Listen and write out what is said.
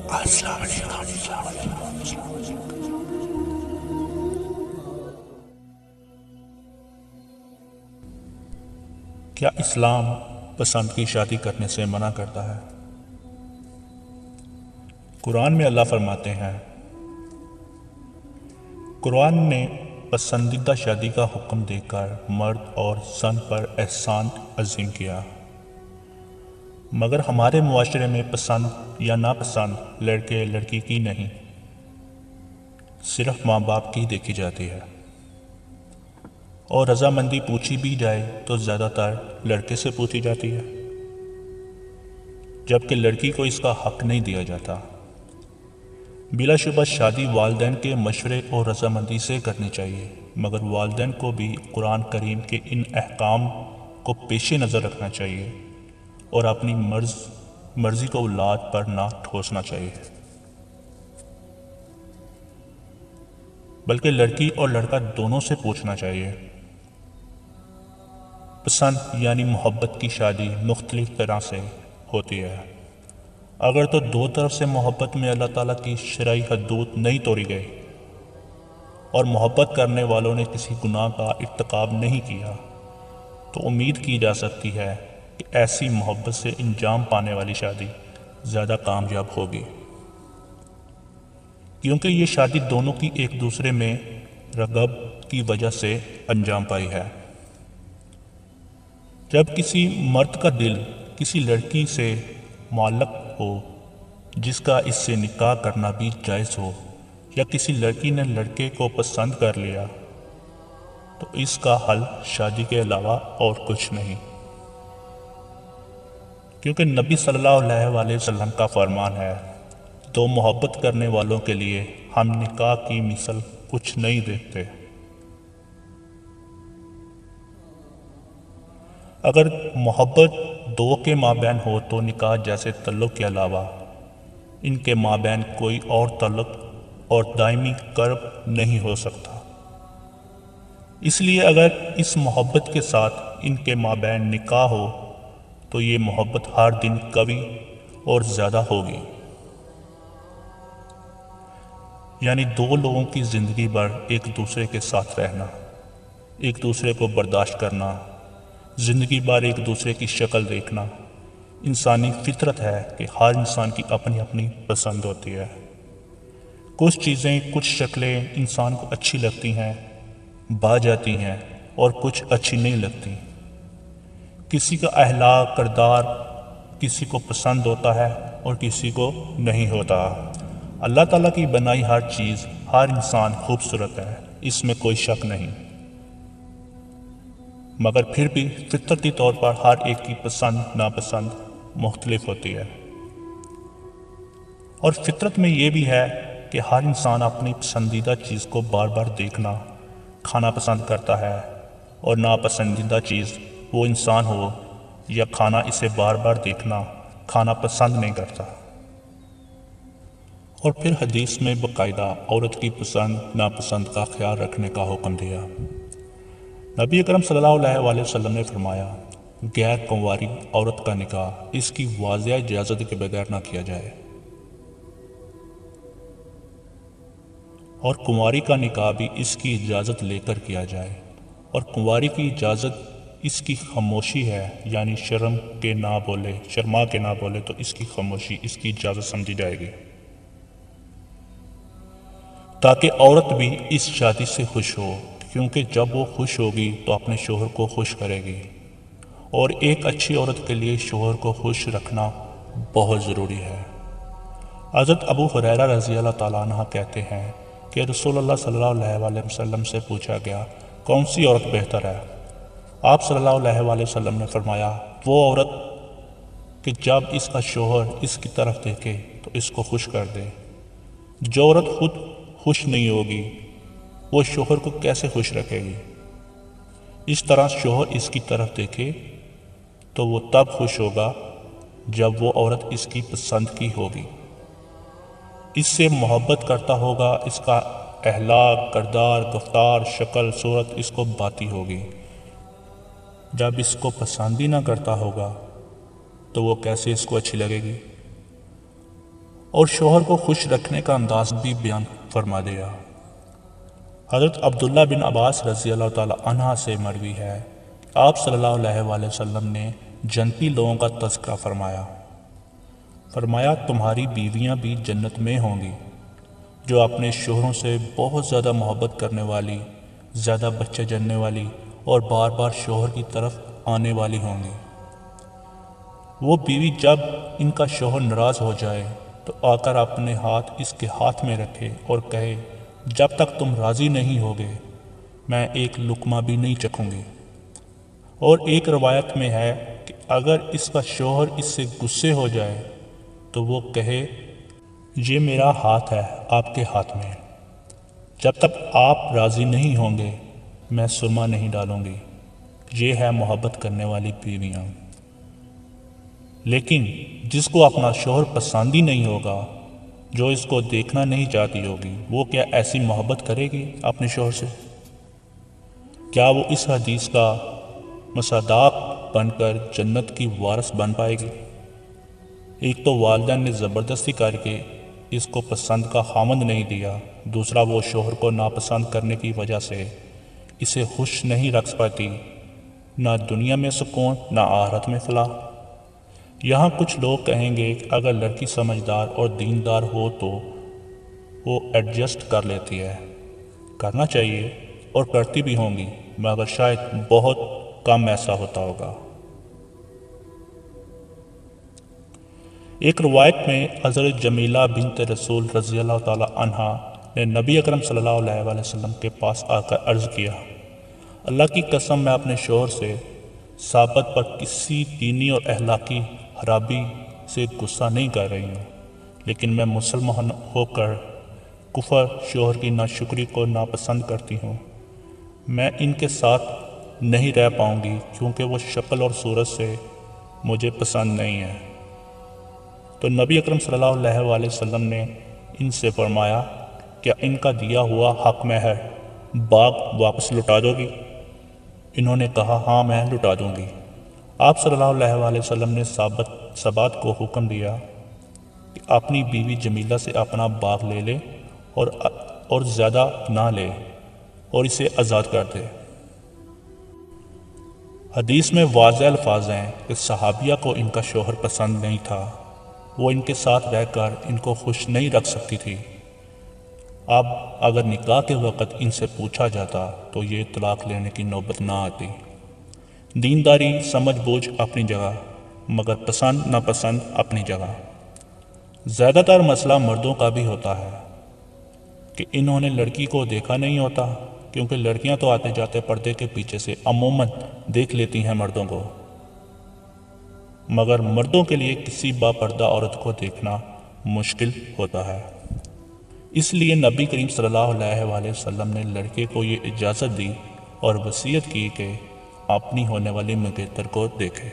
السلام علیکم۔ کیا اسلام پسند کی شادی کرنے سے منع کرتا ہے؟ قرآن میں اللہ فرماتے ہیں، قرآن نے پسندیدہ شادی کا حکم دے کر مرد اور زن پر احسان عظیم کیا، مگر ہمارے معاشرے میں پسند یا ناپسند لڑکے لڑکی کی نہیں، صرف ماں باپ کی دیکھی جاتی ہے، اور رضامندی پوچھی بھی جائے تو زیادہ تر لڑکے سے پوچھی جاتی ہے، جبکہ لڑکی کو اس کا حق نہیں دیا جاتا۔ بلا شبہ شادی والدین کے مشورے اور رضامندی سے کرنی چاہیے، مگر والدین کو بھی قرآن کریم کے ان احکام کو پیش نظر رکھنا چاہیے اور اپنی مرضی کو اولاد پر نہ ٹھوسنا چاہیے، بلکہ لڑکی اور لڑکا دونوں سے پوچھنا چاہیے۔ پسند یعنی محبت کی شادی مختلف طرح سے ہوتی ہے۔ اگر تو دو طرف سے محبت میں اللہ تعالیٰ کی شرعی حدود نہیں توڑی گئی اور محبت کرنے والوں نے کسی گناہ کا ارتکاب نہیں کیا، تو امید کی جا سکتی ہے کہ ایسی محبت سے انجام پانے والی شادی زیادہ کامیاب ہوگی، کیونکہ یہ شادی دونوں کی ایک دوسرے میں رغبت کی وجہ سے انجام پائی ہے۔ جب کسی مرد کا دل کسی لڑکی سے معلق ہو جس کا اس سے نکاح کرنا بھی جائز ہو، یا کسی لڑکی نے لڑکے کو پسند کر لیا، تو اس کا حل شادی کے علاوہ اور کچھ نہیں، کیونکہ نبی صلی اللہ علیہ وسلم کا فرمان ہے، تو محبت کرنے والوں کے لیے ہم نکاح کی مثل کچھ نہیں دیکھتے۔ اگر محبت دو کے مابین ہو تو نکاح جیسے تعلق کے علاوہ ان کے مابین کوئی اور تعلق اور دائمی قرب نہیں ہو سکتا۔ اس لیے اگر اس محبت کے ساتھ ان کے مابین نکاح ہو تو یہ محبت ہر دن قوی اور زیادہ ہوگی، یعنی دو لوگوں کی زندگی بھر ایک دوسرے کے ساتھ رہنا، ایک دوسرے کو برداشت کرنا، زندگی بھر ایک دوسرے کی شکل دیکھنا۔ انسانی فطرت ہے کہ ہر انسان کی اپنی اپنی پسند ہوتی ہے۔ کچھ چیزیں، کچھ شکلیں انسان کو اچھی لگتی ہیں، بھا جاتی ہیں، اور کچھ اچھی نہیں لگتی۔ کسی کا اخلاق، کردار کسی کو پسند ہوتا ہے اور کسی کو نہیں ہوتا۔ اللہ تعالیٰ کی بنائی ہر چیز، ہر انسان خوبصورت ہے، اس میں کوئی شک نہیں، مگر پھر بھی فطرتی طور پر ہر ایک کی پسند ناپسند مختلف ہوتی ہے، اور فطرت میں یہ بھی ہے کہ ہر انسان اپنی پسندیدہ چیز کو بار بار دیکھنا، کھانا پسند کرتا ہے، اور ناپسندیدہ چیز وہ انسان ہو یا کھانا اسے بار بار دیکھنا، کھانا پسند نہیں کرتا۔ اور پھر حدیث میں باقاعدہ عورت کی پسند ناپسند کا خیال رکھنے کا حکم دیا۔ نبی اکرم صلی اللہ علیہ وسلم نے فرمایا، غیر کنواری عورت کا نکاح اس کی واضح اجازت کے بغیر نہ کیا جائے، اور کنواری کا نکاح بھی اس کی اجازت لے کر کیا جائے، اور کنواری کی اجازت اس کی خاموشی ہے، یعنی شرما کے نہ بولے تو اس کی خاموشی اس کی اجازت سمجھی جائے گی، تاکہ عورت بھی اس شادی سے خوش ہو، کیونکہ جب وہ خوش ہوگی تو اپنے شوہر کو خوش کرے گی، اور ایک اچھی عورت کے لیے شوہر کو خوش رکھنا بہت ضروری ہے۔ حضرت ابو ہریرہ رضی اللہ تعالیٰ عنہ کہتے ہیں کہ رسول اللہ صلی اللہ علیہ وسلم سے پوچھا گیا، کون سی عورت بہتر ہے؟ آپ صلی اللہ علیہ وسلم نے فرمایا، وہ عورت کہ جب اس کا شوہر اس کی طرف دیکھے تو اس کو خوش کر دے۔ جو عورت خود خوش نہیں ہوگی وہ شوہر کو کیسے خوش رکھے گی؟ اس طرح شوہر اس کی طرف دیکھے تو وہ تب خوش ہوگا جب وہ عورت اس کی پسند کی ہوگی، اس سے محبت کرتا ہوگا، اس کا اخلاق، کردار، گفتار، شکل، صورت اس کو بھاتی ہوگی۔ جب اس کو پسند ہی نہ کرتا ہوگا تو وہ کیسے اس کو اچھی لگے گی؟ اور شوہر کو خوش رکھنے کا انداز بھی بیان فرما دیا۔ حضرت عبداللہ بن عباس رضی اللہ تعالیٰ عنہ سے مروی ہے، آپ صلی اللہ علیہ وآلہ وسلم نے جنتی لوگوں کا تذکرہ فرمایا تمہاری بیویاں بھی جنت میں ہوں گی جو اپنے شوہروں سے بہت زیادہ محبت کرنے والی، زیادہ بچے جننے والی اور بار بار شوہر کی طرف آنے والی ہوں گی۔ وہ بیوی جب ان کا شوہر ناراض ہو جائے تو آ کر اپنے ہاتھ اس کے ہاتھ میں رکھے اور کہے جب تک تم راضی نہیں ہوگے میں ایک لقمہ بھی نہیں چکھوں گی۔ اور ایک روایت میں ہے کہ اگر اس کا شوہر اس سے غصے ہو جائے تو وہ کہے یہ میرا ہاتھ ہے آپ کے ہاتھ میں، جب تک آپ راضی نہیں ہوں گے میں سرما نہیں ڈالوں گی۔ یہ ہے محبت کرنے والی بیویاں۔ لیکن جس کو اپنا شوہر پسند ہی نہیں ہوگا، جو اس کو دیکھنا نہیں چاہتی ہوگی، وہ کیا ایسی محبت کرے گی اپنے شوہر سے؟ کیا وہ اس حدیث کا مصداق بن کر جنت کی وارث بن پائے گی؟ ایک تو والدین نے زبردستی کر کے اس کو پسند کا خامند نہیں دیا، دوسرا وہ شوہر کو ناپسند کرنے کی وجہ سے اسے خوش نہیں رکھ پاتی، نہ دنیا میں سکون نہ آخرت میں فلاح۔ یہاں کچھ لوگ کہیں گے کہ اگر لڑکی سمجھدار اور دیندار ہو تو وہ ایڈجسٹ کر لیتی ہے، کرنا چاہیے اور کرتی بھی ہوں گی، مگر شاید بہت کم ایسا ہوتا ہوگا۔ ایک روایت میں حضرت جمیلہ بنت رسول رضی اللہ تعالیٰ عنہ نے نبی اکرم صلی اللہ علیہ وآلہ وسلم کے پاس آ کر عرض کیا، اللہ کی قسم میں اپنے شوہر سے ثابت پر کسی دینی اور اخلاقی خرابی سے غصہ نہیں کر رہی ہوں، لیکن میں مسلمان ہو کر کفر شوہر کی ناشکری کو ناپسند کرتی ہوں۔ میں ان کے ساتھ نہیں رہ پاؤں گی کیونکہ وہ شکل اور صورت سے مجھے پسند نہیں ہے۔ تو نبی اکرم صلی اللہ علیہ وآلہ وسلم نے ان سے فرمایا کیا ان کا دیا ہوا حق مہر باغ واپس لوٹا دو گی؟ انہوں نے کہا ہاں میں لوٹا دوں گی۔ آپ صلی اللہ علیہ وآلہ وسلم نے ثابت کو حکم دیا کہ اپنی بیوی جمیلہ سے اپنا باغ لے لے اور زیادہ نہ لے اور اسے آزاد کر دے۔ حدیث میں واضح الفاظ ہیں کہ صحابیہ کو ان کا شوہر پسند نہیں تھا، وہ ان کے ساتھ رہ کر ان کو خوش نہیں رکھ سکتی تھی۔ اب اگر نکاح کے وقت ان سے پوچھا جاتا تو یہ طلاق لینے کی نوبت نہ آتی۔ دینداری سمجھ بوجھ اپنی جگہ، مگر پسند ناپسند اپنی جگہ۔ زیادہ تر مسئلہ مردوں کا بھی ہوتا ہے کہ انہوں نے لڑکی کو دیکھا نہیں ہوتا، کیونکہ لڑکیاں تو آتے جاتے پردے کے پیچھے سے عموماً دیکھ لیتی ہیں مردوں کو، مگر مردوں کے لیے کسی با پردہ عورت کو دیکھنا مشکل ہوتا ہے۔ اس لیے نبی کریم صلی اللہ علیہ وآلہ وسلم نے لڑکے کو یہ اجازت دی اور وصیت کی کہ اپنی ہونے والی منگیتر کو دیکھے۔